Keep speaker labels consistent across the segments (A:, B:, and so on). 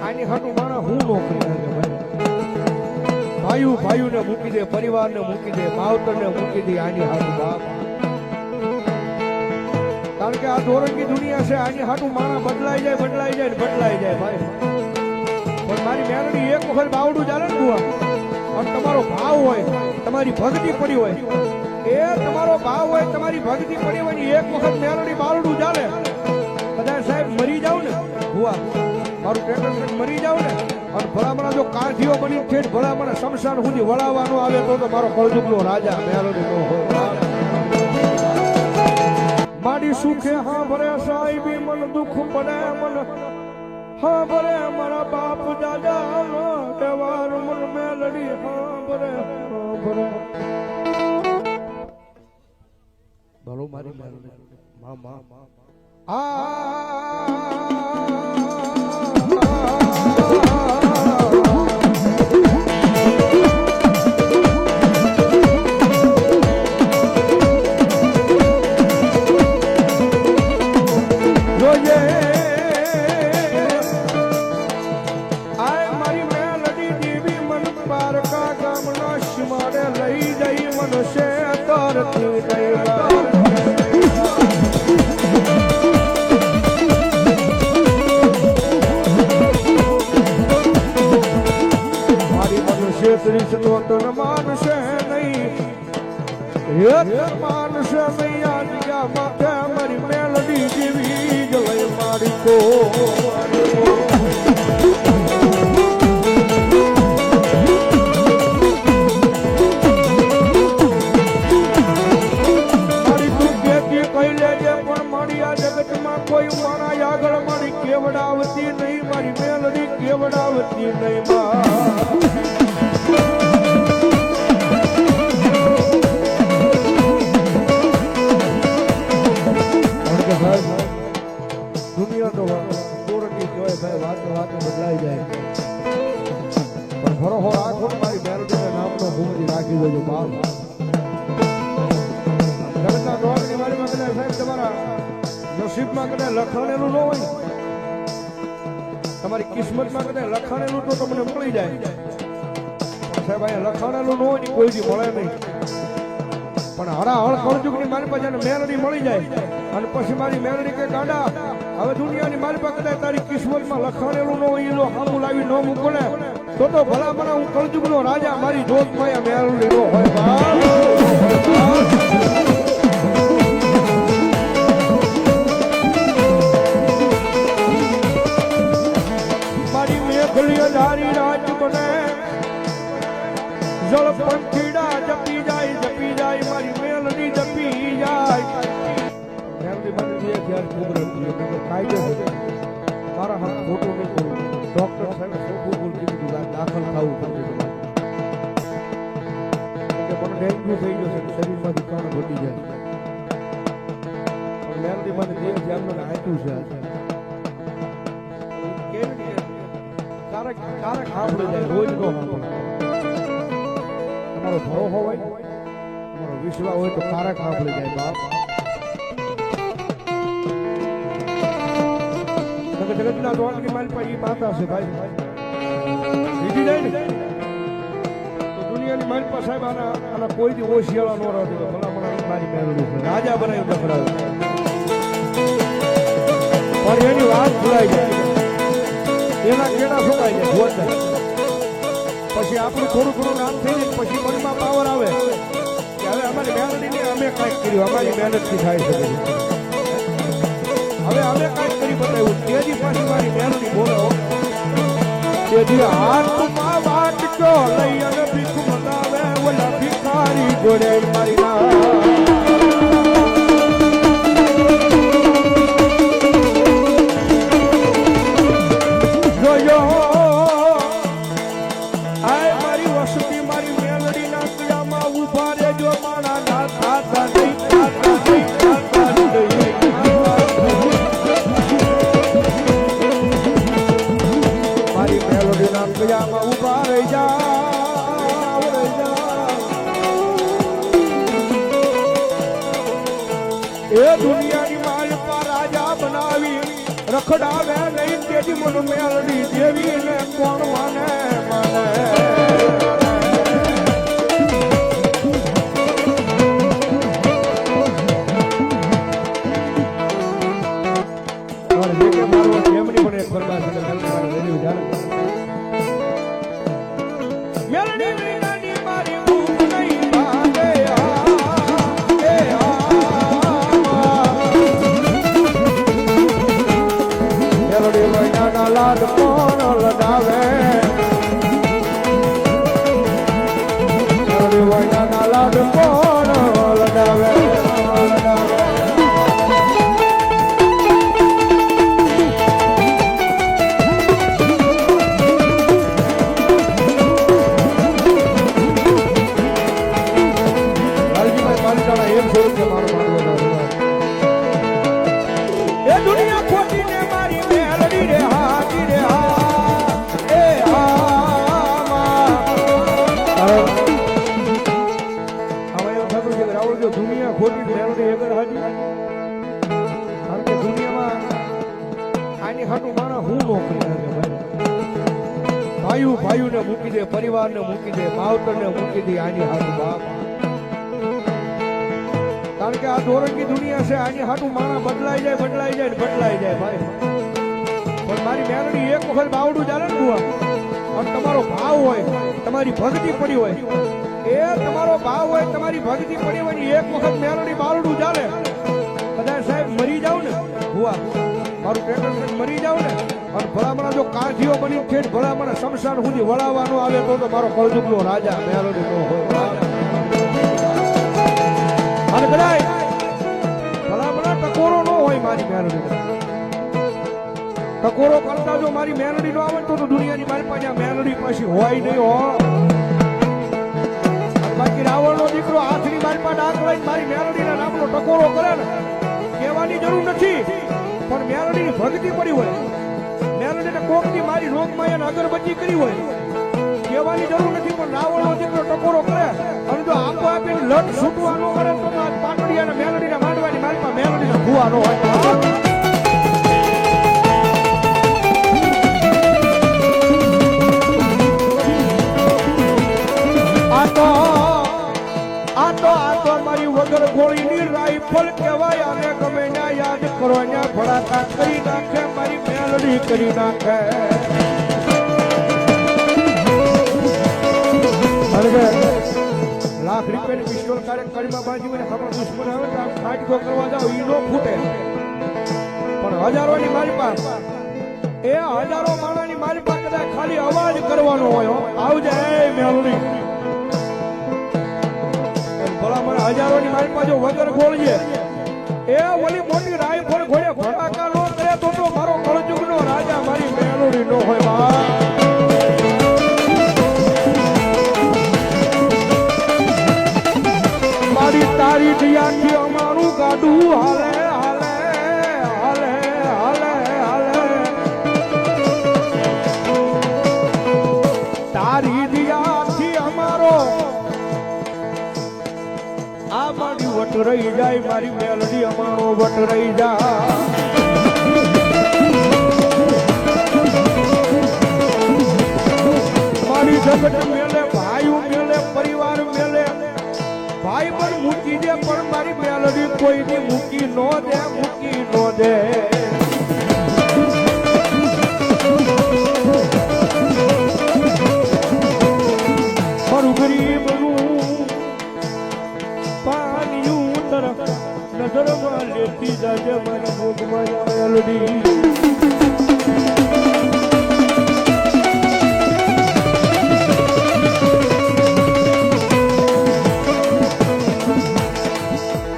A: આની હાટું માણા હું નોકરી કરે ભાઈ ભાઈઓને મૂકી દે, પરિવારને મૂકી દે, માવતરને મૂકી દે આની હાટું બાપ. કારણ કે આ દોરંગી દુનિયા છે, આની હાટું માણા બદલાઈ જાય ભાઈ. પણ મારી મેલડી એક વખત બાવડું ચાલે ને બુઆ, અને તમારો ભાવ હોય, તમારી ભક્તિ પડી હોય, એ તમારો ભાવ હોય, તમારી ભક્તિ પડી હોય ને એક વખત મેલડી બાવડું ચાલે, કદાચ સાહેબ મરી જાવ ને બુઆ, મારું ટેન્શન મરી જાવ ને, અને ભલામણા જો કાંઠીઓ બની ઠેઠ ભલામણા શમશાન સુધી વળાવવાનો આવે તો મારો કળજુગનો રાજા મેલડી નો હોય. મારી સુખે હા ભરે સાહેબી મન દુઃખ પડે મન હા ભરે મારા બાપ દાદા દેવાર મન મેલડી હા ભરે ભલો મારી મેલડી મા માનશે નહીં આ માથે મારી મેલડી જેવી જ લઈ મારી કો કોઈ મારા આગળ મારી કેવડાવતી નહીં, મારી મેલડી કેવડાવતી નહીં દુનિયા તો દોરંગી કહેવાય ભાઈ, વાતો બદલાઈ જાય, પણ ભરોહો રાખો મારી મેલડી નામનો ભૂમિ રાખી દેજો બાપ. જગતના દોરની મારી માં કદાચ સાહેબ તમારા નસીબમાં કદાચ લખાણેલું ન હોય, તમારી કિસ્મતમાં કદાચ લખાણેલું તો તમને મળી જાય, સાહેબ અહીંયા લખાણેલું ન હોય ને કોઈ દી મળે નહીં. પણ હળાહળ કળજુગની મારી પાસે મેલડી મળી જાય, અને પછી મારી મેલડી કે ગાડા હવે દુનિયાની મારી પાસે કદાચ તારી કિસ્મતમાં લખાણેલું ન હોય, એ હામું લાવી ન મૂકો ને તો ભલા મને હું કળજુગનો રાજા મારી જોત માં મેલડી નો હોય ધારી રાજ બને જળ પંખીડા જપી જાય મારી મેલડી જપી જાય. મેલડી મને જે જ્યારે ખબર હતી કાયદો મારા હાથ ખોટું નહીં બોલું, ડોક્ટર સાહેબ ખોટું બોલતી કીધું દાખલ થવું પડશે, મને ડેન્ગ્યુ થઈ ગયો છે, શરીરમાંથી કણ ઘટી જાય. મેલડી મને જે જેમને આપ્યું છે કારક સાંભળી જાય, રોજ નો તમારો ભરો હોય, તમારો વિશ્વાસ હોય તો કારક સાંભળી જાય બાપ. જગતના દોરની મારી પાસે માતા છે ભાઈ, લીધી જાય ને તો દુનિયાની મારી પાસે સાહેબ આના કોઈ દી ઓશિયાળા ન રહેતો, ભલા મને મારી મેલડી છે રાજા બનાવી ડફરાવે, પણ એની વાત ભૂલાઈ જાય, એના કેડા સુકાઈ જાય જોરદાર. પછી આપણું થોડું નામ થઈ જાય, પછી મનમાં પાવર આવે કે હવે અમારી મેલડીને અમે કાંઈક કર્યું, અમારી મહેનતથી થાય છે, હવે અમે કાંઈક કરી બતાવ્યું. તેજી પાછી મારી મેલડી બોલે, તેજી હાથમાં વાટકો લઈ અને ભીખ મંગાવે, ઓલા ભિખારી જોડે મારી ના ઉભા રહી જા. એ દુનિયાની માલ પર રાજા બનાવી રખડાવે નહીં, તે જ મન મેલડી દેવી ને કોણ માને માને લાડ કોણ લડાવે લાડ કોણ લડાવે દુનિયા ખોટી મેલડી આગળ હાજી કારણ કે દુનિયામાં આની હાટું માણા હું નોકરી કરે ભાઈ ભાઈઓને મૂકી દે પરિવારને મૂકી દે માવતરને મૂકી દે આની હાટું બાપ કારણ કે આ દોરંગી દુનિયા છે આની હાટું માણા બદલાઈ જાય ભાઈ પણ મારી મેલડી એક વખત બાવડું ચાલે ને બુઆ અને તમારો ભાવ હોય તમારી ભક્તિ પડી હોય એ તમારો ભાવ હોય તમારી ભક્તિ પડી હોય એક વખત મેલડી બાવડું ચાલે કદાચ સાહેબ મરી જાવ ને બુઆ મારું ટ્રેક્ટર મરી જાવ ને અને ભલામણા જો કાંઠીઓ બની ઠેઠ ભલામણા શમશાન સુધી વળાવવાનો આવે તો મારો કળજુગનો રાજા મેલડી નો હોય અને કદાચ ભલામણા ટકોરો નો હોય મારી મેલડી ટકોરો કરતા જો મારી મેલડી નો આવે તો દુનિયાની મારી પાસે મેલડી પાછી હોય નહીં હો બાકી રાવણ નો દીકરો હાથની મારી પાસે ડાક લઈને મારી મેલડી ના નામનો ટકોરો કરે ને કહેવાની જરૂર નથી પણ મેલડી ની ભક્તિ પડી હોય મેલડી ને કોક ની મારી રોગમાં અગરબત્તી કરી હોય કહેવાની જરૂર નથી પણ રાવણ નો દીકરો ટકોરો કરે અને જો આપો આપીને લટ છૂટવાનો કરે તો પાટડી અને મેલડી ને માંડવાની મારી પાસે મેલડી ને ભૂવાનો હોય મારી વગર ગોળીની રાઈફલ કહેવાય અને ગમે ના યાદ કરો ને ભડાકા કરી નાખે મારી મેલડી કરી નાખે લાખ રૂપિયાની પિસ્તોલ કાર્યક્રમમાં બાજી મને ખબર દુશ્મન આવે તો આમ ફાટકો કરવા જાવ ઈ નો ફૂટે પણ હજારોની મારી પાસે એ હજારો માણાની મારી પાસે કદાચ ખાલી અવાજ કરવાનો હોય આવજે મેલડી હજારોની મારી પાસે વગર ગોળીએ એ ઓલી મોટી રાઈફલ ઘોડે ભડાકા નો કરે તો મારો કળજુગનો રાજા મારી મેલડી નો હોય બા મારી તારી દિયાથી અમારું ગાડું હાલે હાલે હાલે હાલે હાલે તારી દિયાથી અમારો આ મારી વટ રહી જાય મારી મેલડી અમારો વટ રહી જાય મારી જગત મેલે ભાઈ મેલે પરિવાર મેલે ભાઈ પણ મૂકી દે પણ મારી મેલડી કોઈની મૂકી નો દે મારું ગરીબનું પાણીયું તરફ નજરમાં લેતી જાજે મારી ભોગમાં મેલડી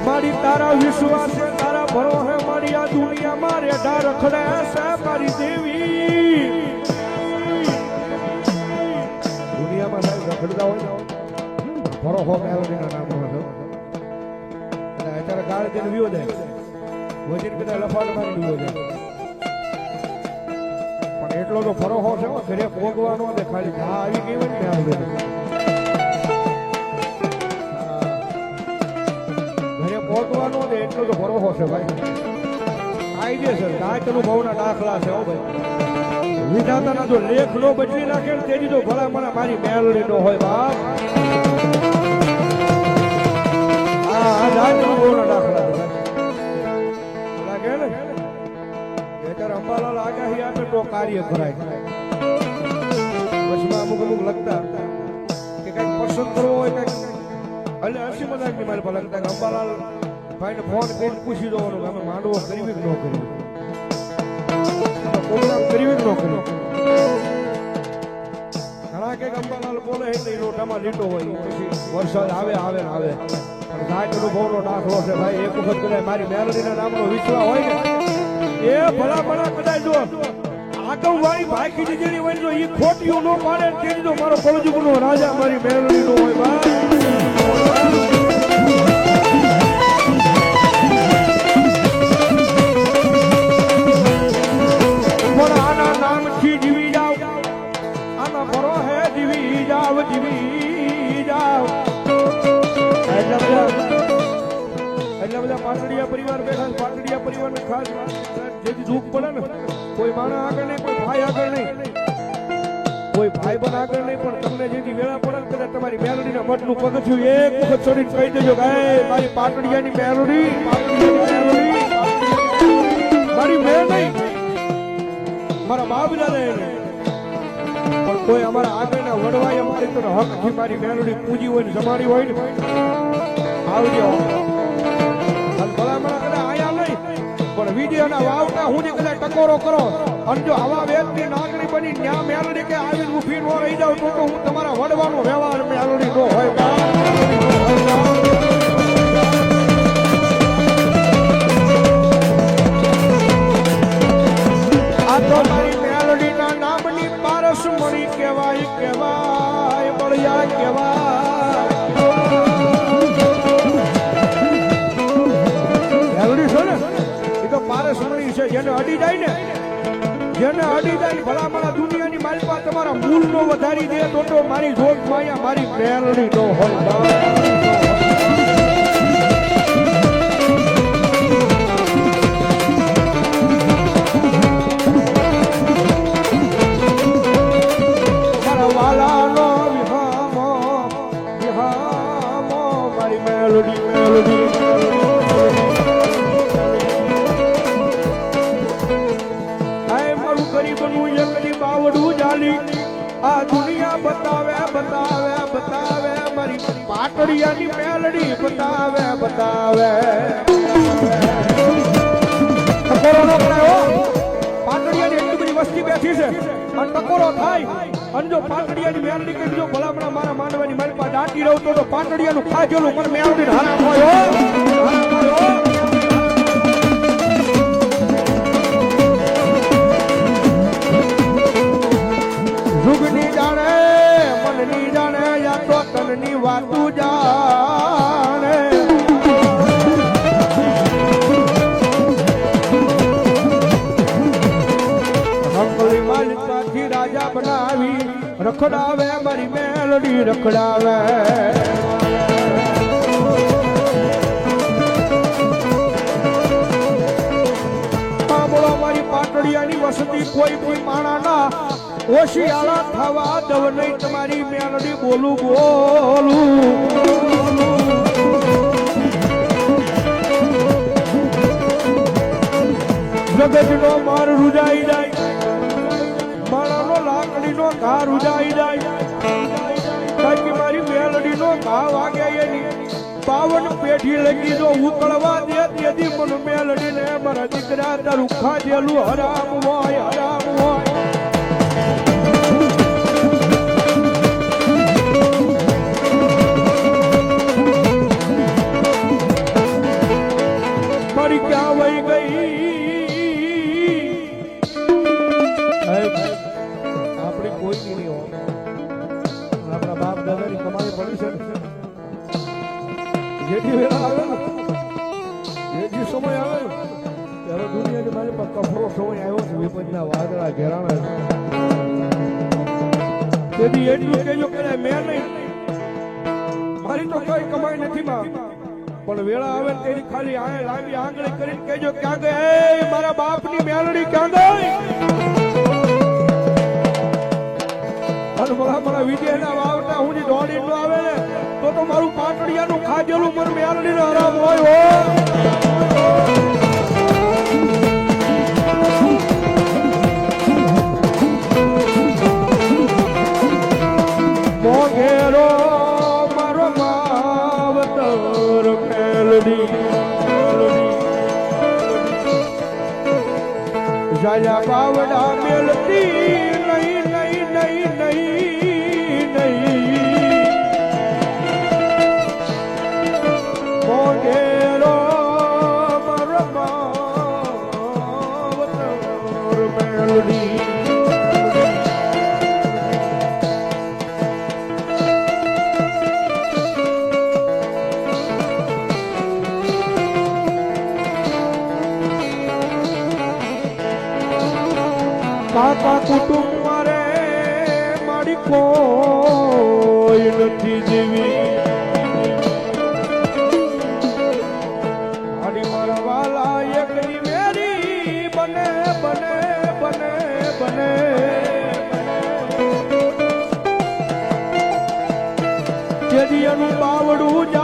A: મારી તારા વિશ્વાસ તારા ભરોસે મારી આ દુનિયામાં રેઢા રખડે છે મારી દેવી દુનિયામાં સાહેબ રખડતા હોય ભરોસો મેલડીના નામનો હતો અત્યારે ગાળ તેને વિયો જાય વજન કદાચ લફાટ મારી વિયો જાય પણ એટલો તો ભરોસો છે ઘરે ભોગવાનો ને ખાલી ઘા આવી ગઈ હોય ને ઘરે ભોગવાનો ને એટલો તો ભરોસો છે ભાઈ કાયદેસર કાચ અનુભવના દાખલા છે હો ભાઈ વિધાતાના જો લેખ નો બદલી નાખે ને તેની તો ભલા મને મારી મેલડી નો હોય બાપ. આ જાતના બોલના દાખલા લાગે ને ત્યારે અંબાલાલ આગાહી આપે તો કાર્ય કરાય. વચમાં અમુક લગતા કે કઈક પસંદ કરવો હોય કઈક એટલે હસી મજાક ની મારી પર લગતા કે અંબાલાલ ભાઈને ફોન કરીને પૂછી જવાનું કે અમે માંડવો કરવી કે ન કરવી, પ્રોગ્રામ કરવી કે ન કરવી. ઘણા કઈક અંબાલાલ બોલે એટલે લોટામાં લીટો હોય પછી વરસાદ આવે આવે ને આવે. પણ સાહેબ અનુભવનો દાખલો છે ભાઈ. એક વખત કદાચ મારી મેલડીના નામનો વિશ્વાસ હોય ને એ ભલા ભલા કદાચ જો આગળ વાળી ભાઈ જેની હોય જો એ ખોટીઓ ન પાડે તેની તો મારો કોલજુગનો રાજા મારી મેલડી નો હોય ભાઈ. પણ આના નામથી જીવી જાવ, આના પરો હે જીવી જાવ, જીવી જાવ. એટલે બધા પાટડિયા પરિવાર બેઠા. પાટડિયા પરિવારને ખાસ જેથી દુઃખ પડે ને કોઈ માણસ આગળ નહીં, કોઈ ભાઈ આગળ નહીં, કોઈ ભાઈ બન આગળ નહીં, પણ તમને જેથી વેળા પડે ને કદાચ તમારી મેલડીના મઠનું પગથિયું એક વખત છોડીને કહી દેજો કે મારી પાટડિયાની મેલડી, મારી મેળ નહીં, મારા બાપ દાદા એને. પણ કોઈ અમારા આગળના વડવાઈ અમારી તો હકથી મારી મેલડી પૂજી હોય ને જમાડી હોય ને આવજો. ભલામણ કદાચ આયા નહીં પણ વિધિના વાવતા હું કદાચ ટકોરો કરો અને જો આવા વેદની નાગરી બની ન્યા મેલડી કે આવીને ઊભી ન રહી જાવ તો હું તમારા વડવાનો વ્યવહાર મેલડી નો હોય. આ તો મારી મેલડીના નામની પારસ મણી કહેવાય, કહેવાય બળિયા કહેવાય. પારસમણી છે જેને અડી જાય ને, જેને અડી જાય ભલામણા દુનિયાની માલપા તમારા મૂળ નો વધારી દે તો મારી જોગ માયા મારી મેલડી નો હોય. મારા વાલાનો વિહામો વિહામો મારી મેલડી મેલડી. આ દુનિયા બતાવે બતાવે બતાવે મારી પાટડિયાની મેલડી બતાવે બતાવે. ટકોરો નો કરાયો, પાટડિયાની એટલી બધી વસ્તી બેઠી છે અને ટકોરો થાય અને જો પાટડિયાની મેલડી કે જો ભલામણા મારા માંડવાની મારી પાસે દાટી રહું તો પાટડિયાનું ખાધેલું મને મેલડી હરામ હોય. જુગની જાણે મનની જાણે યા તો તનની વાતું જાણે. હંગલી માલિકાથી રાજા બનાવી રખડાવે મારી મેલડી રખડાવે. બોલો મારી પાટડિયાની વસતી કોઈ માણા ના ઓછી આળા થવા દવ નહીં તમારી મેલડી બોલું બોલું. જગતનો માર રૂજાઈ જાય, માણાનો લાકડીનો ઘા રૂજાઈ જાય. બાકી મારી મેલડીનો ઘા વાગે એની 52 પેઢી લગી જો ઉકળવા દે તેથી મને મેલડીને મારા દીકરા તારું ખાધેલું હરામ હોય, હરામ હોય. મારી ક્યાં વહી ગઈ આપણી કોઈ નહીં હોય. આપણા બાપ દાદાની કમાણી પડી છે જેથી વેળા આવે ને જેથી સમય આવે ને ત્યારે દુનિયાની મારી પાસે કફરો સમય આવ્યો છે. વિપજના વાદળા ઘેરાણા તેથી એટલું કેજો કે મેં નહીં મારી તો કઈ કમાઈ નથી માં પણ વેળા આવે તેની ખાલી લાંબી આંગળી કરીને કેજો ક્યાં ગઈ મારા બાપની મેલડી ક્યાં ગઈ. મારા વિજયના વાવટા હું જે દોડી નો આવે ને તો મારું પાટડિયાનું ખાજેલું મન મેલડી નો આરામ હોય હો મોઘેરો મારો માવતર મેલડી જાયા બાવડા મેલતી નહીં નહીં નહીં નહીં નહીં મોઘેરો મારો માવતર મેલડી કાકા કુટુંબ મારે મારી કોઈ નથી જીવી મારી મારા વાલા એકની મેરી બને બને બને બને જેડિયાનું બાવડું